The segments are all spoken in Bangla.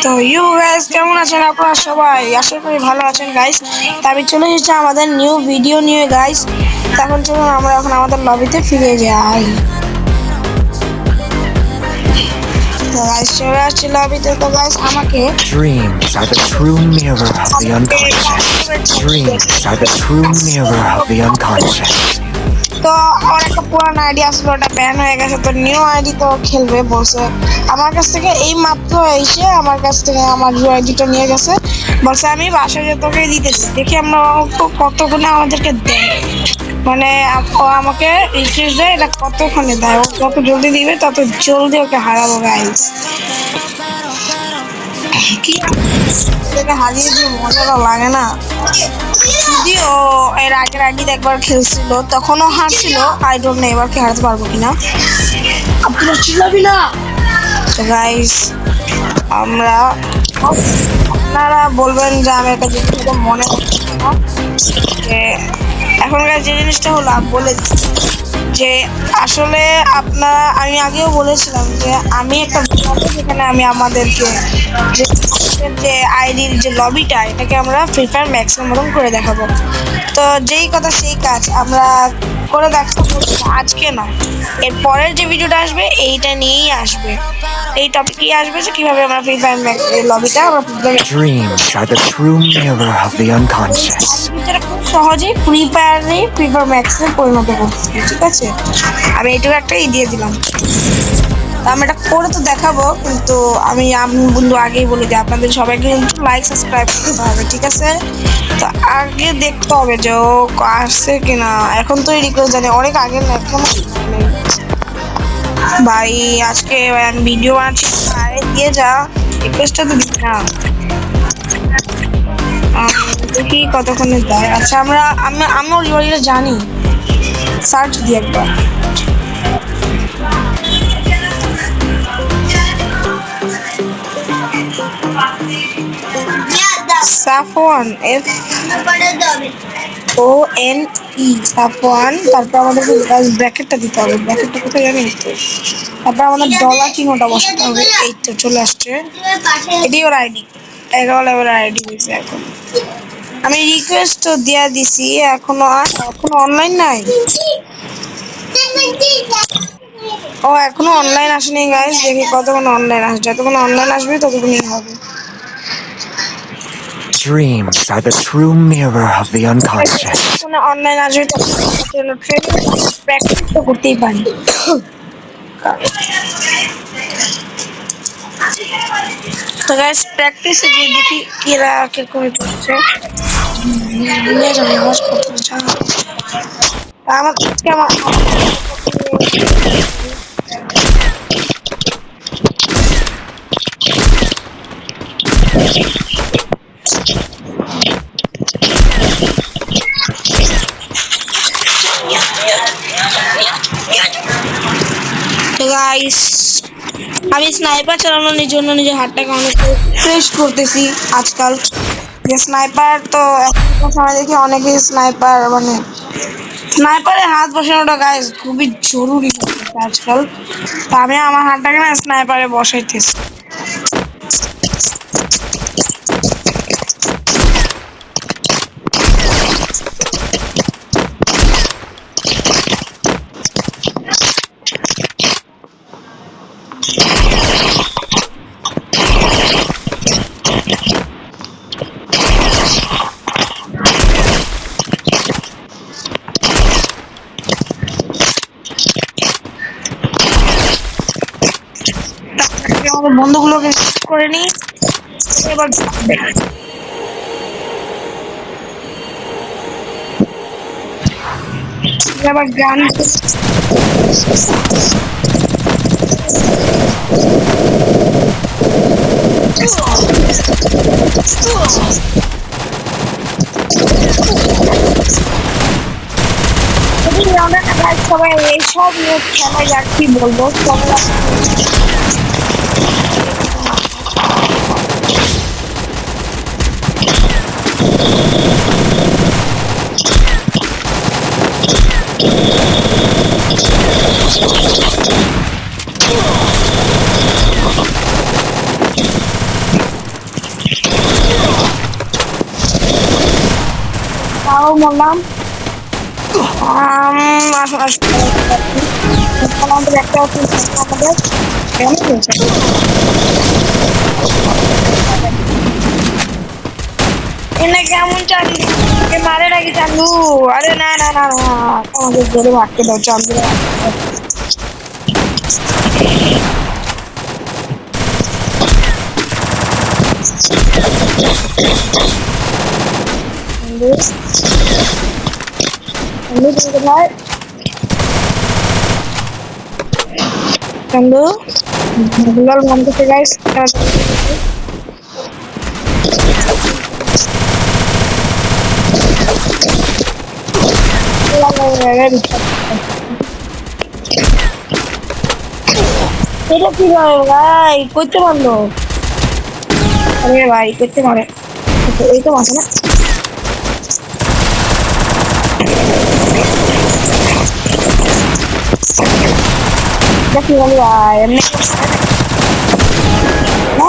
তো ইউ গাইস কেমন আছেন আপনারা সবাই? আশা করি ভালো আছেন গাইস। তো আমি চলে এসেছি আমাদের নিউ ভিডিও নিয়ে গাইস। তখন চলুন আমরা এখন আমাদের লবিতে ফিরে যাই। তো গাইস চলে আসছি লবিতে। তো গাইস আমাকে Dreams are the true mirror of the unconscious. Dreams are the true mirror of the unconscious. তো আমার একটা পুরানো আইডি আসলো, ওটা ব্যান হয়ে গেছে। তো নিউ আইডি তো খেলবে বলছে আমার কাছ থেকে। এই মাত্র এসে আমার কাছ থেকে আমার নিউ আইডিটা নিয়ে গেছে, বলছে আমি বাসায় যে তোকে দিতেছি। দেখি আমরা কতক্ষণে আমাদেরকে দেয়, মানে ও আমাকে রিকোয়েস্ট দেয় এটা কতক্ষণে দেয়। ও যত জলদি দিবে তত জলদি ওকে হারাবো গাইস। কি হারিয়ে দিয়ে মজাটা লাগে না? যদিও এর আগের আইডিতে একবার খেলছিল, তখনও হারছিল। আই ডোন্ট নো এবার কি হারাতে পারবো কিনা। আপনারা চিল্লাবি না। তো গাইস আমরা, আপনারা বলবেন যে আমি একটা জিনিস মনে করছি না, যে এখনকার যে জিনিসটা হলো বলে যে আসলে আপনারা, আমি আগেও বলেছিলাম যে আমি একটা যেখানে আমি আমাদেরকে যে আইডির যে লবিটা, এটাকে আমরা ফ্রি ফায়ার ম্যাক্সের মতন করে দেখাবো। তো যেই কথা সেই কাজ, আমরা করে দেখাবো আজকে না, এর পরের যে ভিডিওটা আসবে এইটা নিয়েই আসবে। এই টপিকই আসবে যে কিভাবে আমরা ফ্রি ফায়ার লবিটা আমরা Dreams are the true mirror of the unconscious. খুব সহজেই ফ্রি ফায়ার ম্যাক্সে পরিণত করছি। ঠিক আছে, আমি এইটুকু একটাই দিয়ে দিলাম। আমি এটা করে তো দেখাবো, কিন্তু আমি বন্ধু আগেই বলে দিই আপনাদের সবাইকে কিন্তু লাইক সাবস্ক্রাইব করতে হবে। ঠিক আছে, তো আগে দেখতে হবে যে ও আসছে কিনা। এখন তো এই রিকোয়েস্ট জানি অনেক আগে না, এখন ভাই আজকে আমি ভিডিও বানাচ্ছি, আরে দিয়ে যা রিকোয়েস্টটা তো দিই না। দেখি কতক্ষণে দেয়। আচ্ছা আমি ওর ইউআরএল জানি, সার্চ দিই একবার। সাফওয়ান SONE সাফওয়ান, তারপর আমাদের ব্র্যাকেটটা দিতে হবে। ব্র্যাকেটটা কোথায় জানি তো, তারপর আমাদের ডলার চিহ্নটা বসাতে হবে। এই তো চলে আসছে, এটি ওর আইডি। 11 লেভেল আইডি হয়েছে এখন। আমি রিকোয়েস্ট তো দিয়া দিছি, এখনো অনলাইন নাই। ও এখনো অনলাইন আসেনি গাইস, দেখি কতক্ষণ অনলাইন আসবে। যতক্ষণ অনলাইন আসবে ততক্ষণই হবে। Dreams are the true mirror of the unconscious. Online আসবে তখন প্র্যাকটিস তো করতেই পারি। তো গাইস প্র্যাকটিসে গিয়ে দেখি কিরা কে করে করছে। আমার গাইস আমি স্নাইপার চালানোর জন্য নিজের হাতটাকে অনেক ফ্রেশ করতেছি আজকাল। যে স্নাইপার তো এখন সময় দেখি অনেকে স্নাইপার, মানে স্নাইপারে হাত বসানোটা গাইস খুবই জরুরি আজকাল। তো আমি আমার হাতটাকে না স্নাইপারে বসাইতেছি। আমাদের বন্ধুগুলোকে করে নিই এবার। এবার গান সবাই এইসব খেলায় আর কি বলবো, বললাম আমাদের একটা আমাদের কেমন হয়েছে এনে কেমন চালু মারে নাকি চালু আরে না না না না আমাদের ধরে ভাগতে দাও চালু Hello, Bilal Mamdete guys. এটা কি ভাই করতে পারলো আরে ভাই করতে পারে এই তো মাথা না কি বলি ভাই এমনি না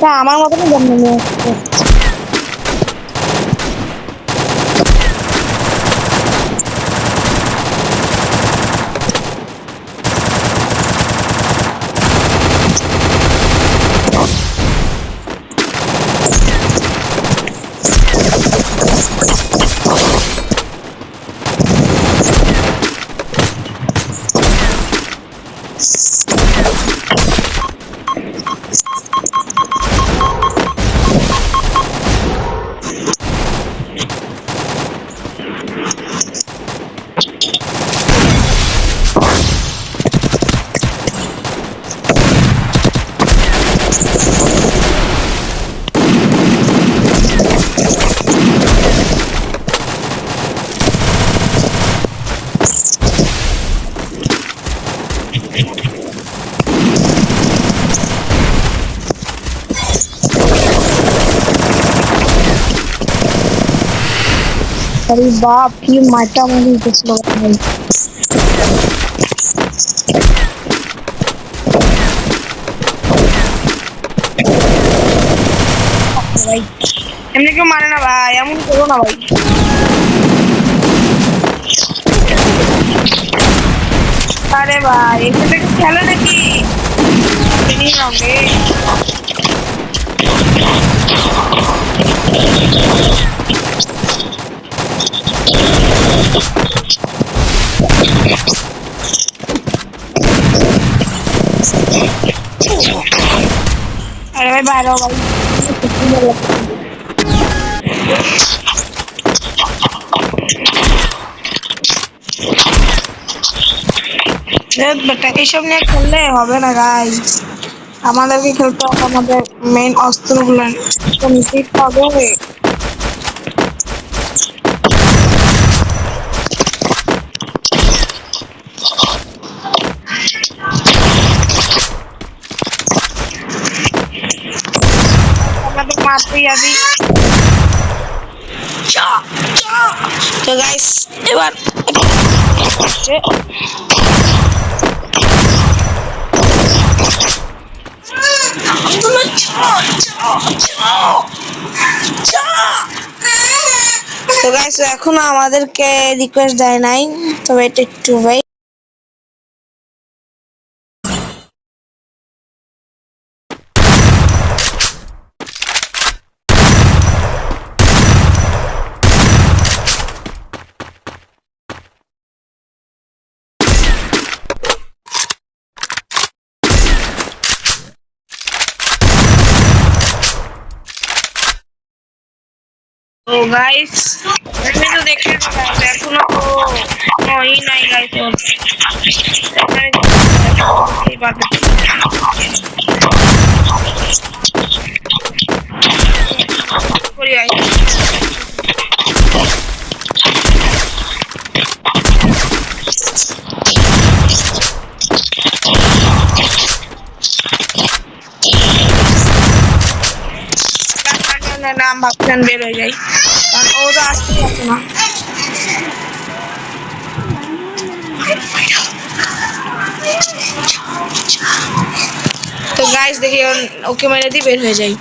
না আমার মতনই জন্ম নিয়ে अरे बाप ये माटा मुझे कुछ लोग नहीं भाई हमने क्यों मारे ना भाई हम करो ना भाई अरे भाई इसमें तो खेलो ना कि नहीं होंगे अरे भाई बाहर आओ भाई বেটা এইসব নিয়ে খেললে হবে না গাইস আমাদেরকে খেলতে হবে আমাদের মেইন অস্ত্রগুলো নিতে হবে मारते अभी तो गाइस এবার তো গাইস এখনো আমাদেরকে রিকোয়েস্ট দেয় নাই তবে এটা একটু ভাই तो गाइस मैंने तो देखा এখনো ওই নাই গাইস এই বাত করি আই নাম ভাবছেন বের হয়ে যায় কারণ ও তো আসতেই আসে না তো গাইস দেখি ওকে মেরে দিয়ে বের হয়ে যাই।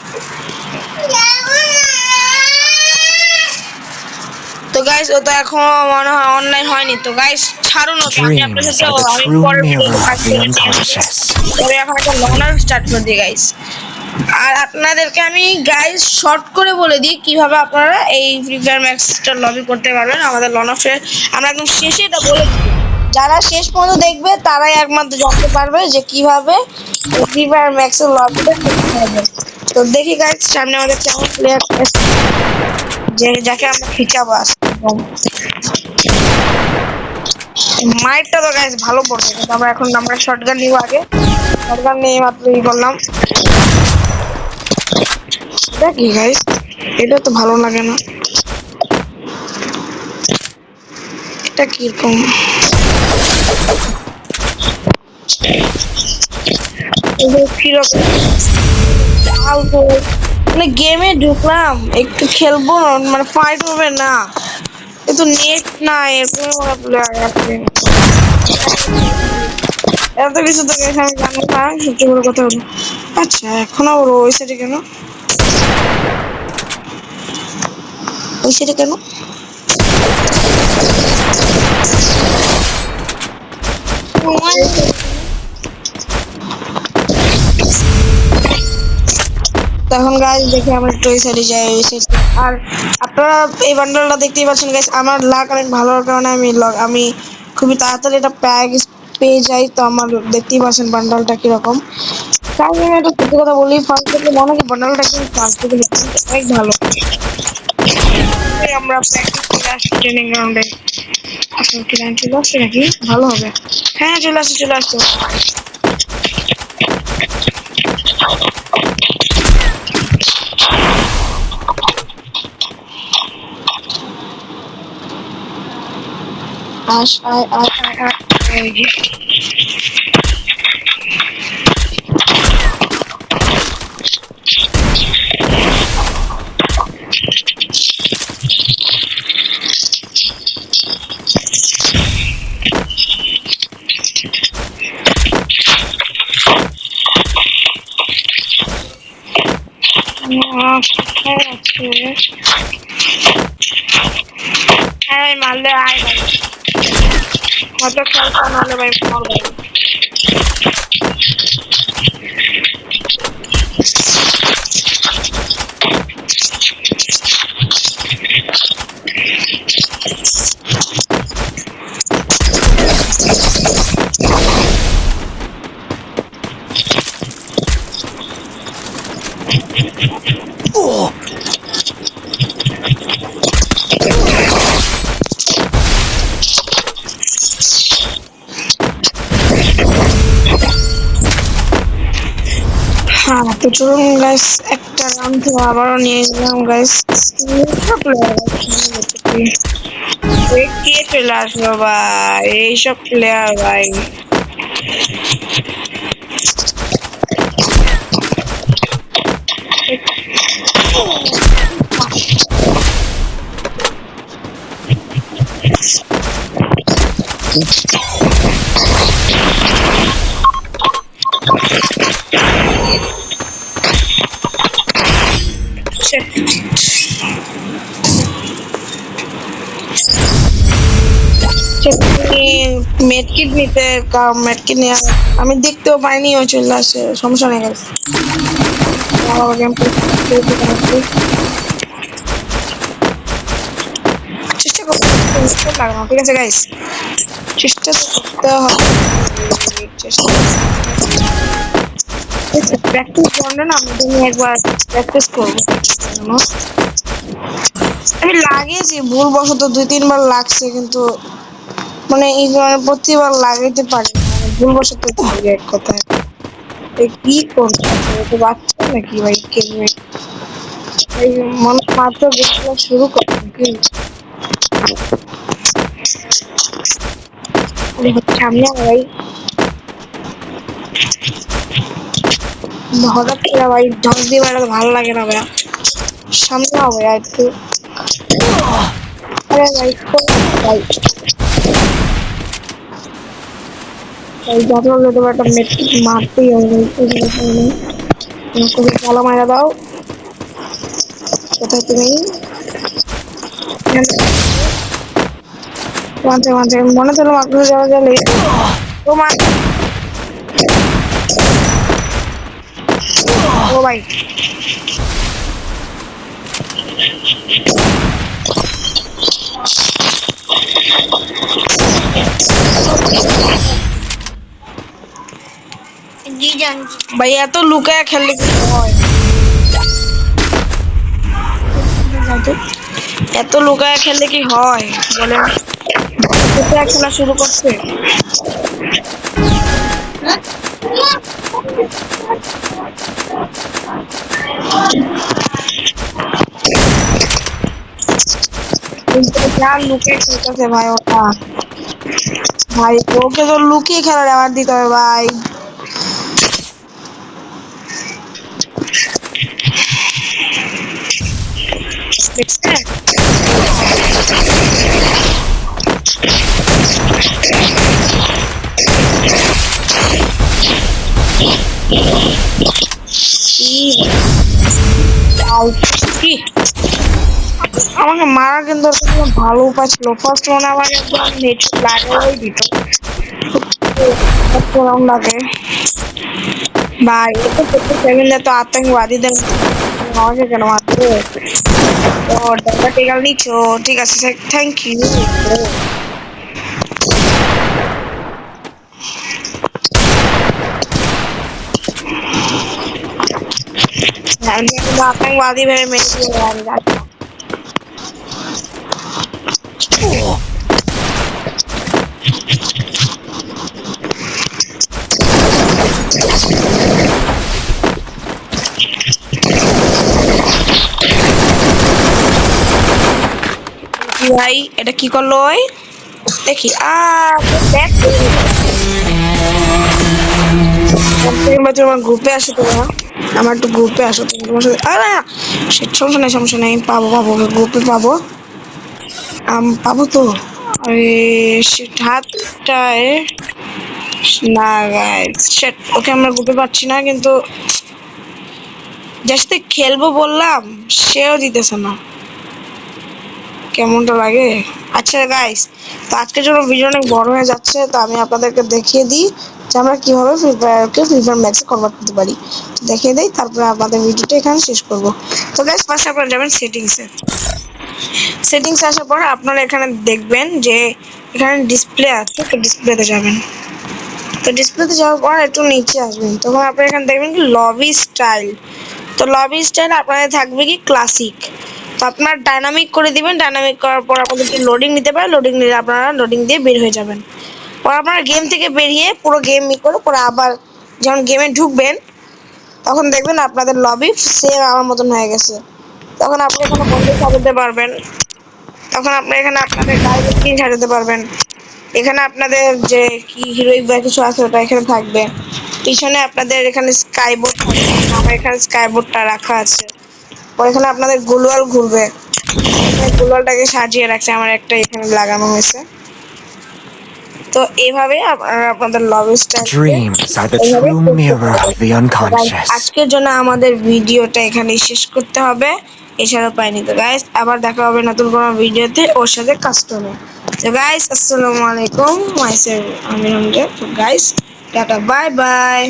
তো গাইস ও তো এখন মনে হয় অনলাইন হয়নি। তো গাইস ছাড়ুন ওকে, আমি আপনার Dreams সাথে are the আমি true পরের mirror ভিডিওতে of the unconscious. তবে এখন একটা লনার স্টার্ট করে দিই গাইস। আর আপনাদেরকে আমি গাইস শর্ট করে বলে দিই কিভাবে আপনারা এই ফ্রি ফায়ার ম্যাক্সটা লবি করতে পারবেন। আমাদের লনাফে আমরা একদম শেষে এটা বলে দিই, যারা শেষ পর্যন্ত দেখবে তারাই একমাত্র জানতে পারবে যে কিভাবে ফ্রি ফায়ার ম্যাক্সের লবিটা করতে হবে। তো দেখি গাইস সামনে আমাদের কেমন প্লেয়ার যে যাকে আমরা খিচাবো আজকে। মাইকটা তো গাইস ভালো পড়ছে, কিন্তু আমরা শটগান নিব আগে। শটগান নিয়ে মাত্র ই করলাম। এটা কি গাইস, এটা তো ভালো লাগে না। এটা কিরকম কিরকম মানে গেমে ঢুকলাম একটু খেলবো, মানে ফাইট হবে না, কিন্তু নেট নাই এরকম প্লেয়ার আছে। এত কিছু তো গেছে আমি জানি না, সবচেয়ে বড় কথা হলো। আচ্ছা এখন আবার ওই সাইডে কেন, ওই সাইডে কেন? তখন গাইস দেখি আমরা একটু ওই সাইডে যাই, ওই সাইড। আর আপনারা এই বান্ডেলটা দেখতেই পাচ্ছেন গাইস, আমার লাক অনেক ভালো হওয়ার কারণে আমি খুবই তাড়াতাড়ি এটা পেয়ে যাই। তো আমার দেখতেই পাচ্ছেন বান্ডেলটা কিরকম। তাই আমি একটা সত্যি কথা বলি, ফার্স্ট থেকে মনে হয় বান্ডেলটা কিন্তু ফার্স্ট থেকে অনেক ভালো। আমরা প্র্যাকটিস করে আসছি ট্রেনিং গ্রাউন্ডে। আসলে কি লাইন চলে আসছে নাকি? ভালো হবে। হ্যাঁ চলে আসছে চলে আসছে। ওই যে। কোথায় আছে? হ্যাঁ মারলে আয় ভাই, কত খেলতে নাহলে ভাই মর ভাই। হ্যাঁ তো চলুন গাইস, একটা রান তো আবারও নিয়ে নিলাম গাইস। কে চলে আসলো ভাই, এইসব প্লেয়ার ভাই। মেডকিট নিতে, মেডকিট নিয়ে আমি দেখতেও পাইনি, ও চলে আসে। সমস্যা নেই গাইস, চেষ্টা করতে লাগানো, ঠিক আছে গাইস, চেষ্টা করতে হবে। প্র্যাকটিস করলে না আমি একবার প্র্যাকটিস করবো। আমি লাগিয়েছি ভুলবশত 2-3 বার লাগছে, কিন্তু মানে এই মানে প্রতিবার লাগাইতে পারি না, মানে ভুলবশত লাগে এক কথায়। কি করছে তো বাচ্চা নাকি ভাই, কেমনে ভাই মনে মাত্র গেমটা শুরু করছে কি সামনে ভাই, হঠাৎ করে ভাই ঢস দিয়ে বেড়াতে ভালো লাগে না ভাই। সামনে হবে আর একটু। আরে ভাই ভাই এই যত যত একটা মারতেই হবে পালা মারা দাও। কোথায় তুমি? মাঝে মাঝে মনে চলো মাত্র যাওয়া গেলে তোমার ও ভাই জি জান ভাই এত লুকায় খেললে কি হয়? এত লুকায় খেললে কি হয় বলেন? লুকায় খেলা শুরু করছে। কিন্তু যা লুকিয়ে খেলতেছে ভাই ওটা, ভাই ওকে তো লুকিয়ে খেলার অ্যাওয়ার্ড দিতে হবে ভাই। দেখছেন? কি আমাকে মারা কিন্তু ওটা কোনো ভালো উপায় ছিল। ফার্স্ট মনে হয় আমাকে একদম নেট লাগাই দিত লাগে ভাই। ও তো প্রত্যেক সেকেন্ডে তো আতঙ্কবাদীদের আমাকে কেন মারবে? ও ডাটা টেকাল নিচ্ছ, ঠিক আছে থ্যাংক ইউ। আতঙ্কবাदी ভেবে মেরে দিয়ে আমি কি ভাই এটা কি করলো ওই দেখি তোমার গ্রুপে আসো তোমরা, আমার একটু গ্রুপে আসো তুমি তোমার সাথে সমস্যা নেই পাবো পাবো গ্রুপে পাবো পাবো তো। আরে হাতটায় না গাইস শিট, ওকে আমরা গ্রুপে পাচ্ছি না কিন্তু যার সাথে খেলবো বললাম সেও দিতেছে না, কেমনটা লাগে। আচ্ছা গাইস, তো আজকের জন্য ভিডিও অনেক বড় হয়ে যাচ্ছে, তো আমি আপনাদেরকে দেখিয়ে দিই যে আমরা কিভাবে ফ্রি ফায়ার ম্যাচে কনভার্ট করতে পারি। দেখিয়ে দিই, তারপরে আপনাদের ভিডিওটা এখানে শেষ করব। তো গাইস ফার্স্ট আপনারা যাবেন সেটিংসে। সেটিংসে আসার পর আপনারা এখানে দেখবেন যে এখানে ডিসপ্লে আছে, তো ডিসপ্লেতে যাবেন। তো ডিসপ্লেতে যাওয়ার পর একটু নিচে আসবেন, তখন আপনারা এখানে দেখবেন কি লবি স্টাইল। তো লবি স্টাইল আপনাদের থাকবে কি ক্লাসিক। তো আপনারা ডাইনামিক করে দিবেন, ডাইনামিক করার পর আপনাদের লোডিং নিতে পারে, লোডিং নিলে আপনারা লোডিং দিয়ে বের হয়ে যাবেন। পর আপনারা গেম থেকে বেরিয়ে পুরো গেম করে পরে আবার যখন গেমে ঢুকবেন তখন দেখবেন আপনাদের লবি সেম আমার মতন হয়ে গেছে। তখন আপনি এখানে বন্ধু সাজাতে পারবেন, তখন আপনি এখানে আপনাদের গাড়ির স্ক্রিন সাজাতে পারবেন। এখানে আপনাদের যে কি হিরোইক বা কিছু আছে ওটা এখানে থাকবে। পিছনে আপনাদের এখানে স্কাই বোর্ড থাকবে, আমার এখানে স্কাই বোর্ডটা রাখা আছে। পর এখানে আপনাদের গ্লোয়াল ঘুরবে, গ্লোয়ালটাকে সাজিয়ে রাখছে, আমার একটা এখানে লাগানো হয়েছে। তো এইভাবে আপনারা আপনাদের lobby style Dreams are the true mirror of the unconscious. আজকের জন্য আমাদের ভিডিওটা এখানেই শেষ করতে হবে, এছাড়াও পাইনি। তো গাইস আবার দেখা হবে নতুন কোনো ভিডিওতে ওর সাথে কাস্টমে। তো গাইস আসসালামু আলাইকুম, মাইসেলফ আমির হামজা। তো গাইস টাটা বাই বাই।